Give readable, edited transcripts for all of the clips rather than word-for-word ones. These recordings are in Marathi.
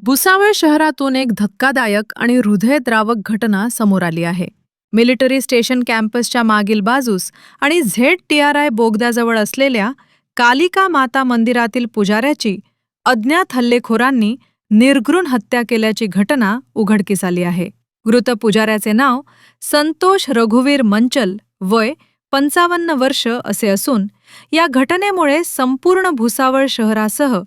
भुसावळ शहरातून एक धक्कादायक आणि हृदयद्रावक घटना समोर आली आहे. मिलिटरी स्टेशन कॅम्पसच्या मागील बाजूस आणि ZTRI बोगद्याजवळ असलेल्या कालिका माता मंदिरातील पुजाऱ्याची अज्ञात हल्लेखोरांनी निर्घृण हत्या केल्याची घटना उघडकीस आली आहे. मृत पुजाऱ्याचे नाव संतोष रघुवीर मंचल, वय 55 वर्ष असे असून या घटनेमुळे संपूर्ण भुसावळ शहरासह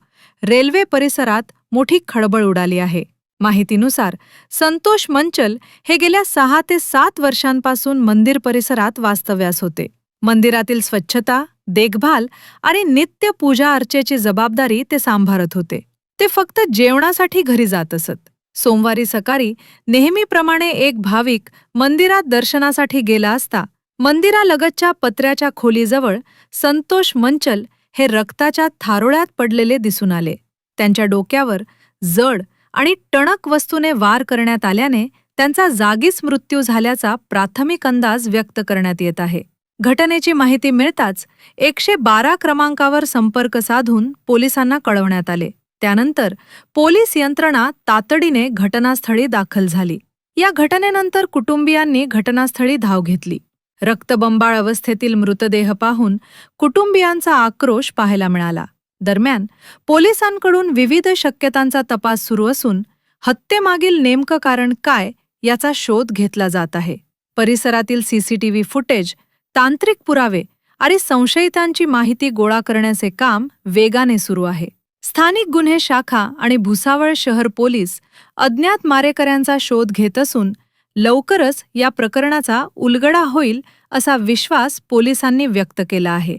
रेल्वे परिसरात मोठी खळबळ उडाली आहे. माहितीनुसार संतोष मंचल हे गेल्या 6 ते 7 वर्षांपासून मंदिर परिसरात वास्तव्यास होते. मंदिरातील स्वच्छता, देखभाल आणि नित्य पूजा अर्चेची जबाबदारी ते सांभाळत होते. ते फक्त जेवणासाठी घरी जात असत. सोमवारी सकाळी नेहमीप्रमाणे एक भाविक मंदिरात दर्शनासाठी गेला असता मंदिरालगतच्या पत्र्याच्या खोलीजवळ संतोष मंचल हे रक्ताच्या थारोळ्यात पडलेले दिसून आले. त्यांच्या डोक्यावर जड आणि टणक वस्तूने वार करण्यात आल्याने त्यांचा जागीच मृत्यू झाल्याचा प्राथमिक अंदाज व्यक्त करण्यात येत आहे. घटनेची माहिती मिळताच 112 क्रमांकावर संपर्क साधून पोलिसांना कळवण्यात आले. त्यानंतर पोलीस यंत्रणा तातडीने घटनास्थळी दाखल झाली. या घटनेनंतर कुटुंबियांनी घटनास्थळी धाव घेतली. रक्तबंबाळ अवस्थेतील मृतदेह पाहून कुटुंबियांचा आक्रोश पाहायला मिळाला. दरम्यान पोलिसांकडून विविध शक्यतांचा तपास सुरू असून हत्येमागील नेमकं कारण काय याचा शोध घेतला जात आहे. परिसरातील CCTV फुटेज, तांत्रिक पुरावे आणि संशयितांची माहिती गोळा करण्याचे काम वेगाने सुरू आहे. स्थानिक गुन्हे शाखा आणि भुसावळ शहर पोलीस अज्ञात मारेकऱ्यांचा शोध घेत असून लवकरच या प्रकरणाचा उलगडा होईल असा विश्वास पोलिसांनी व्यक्त केला आहे.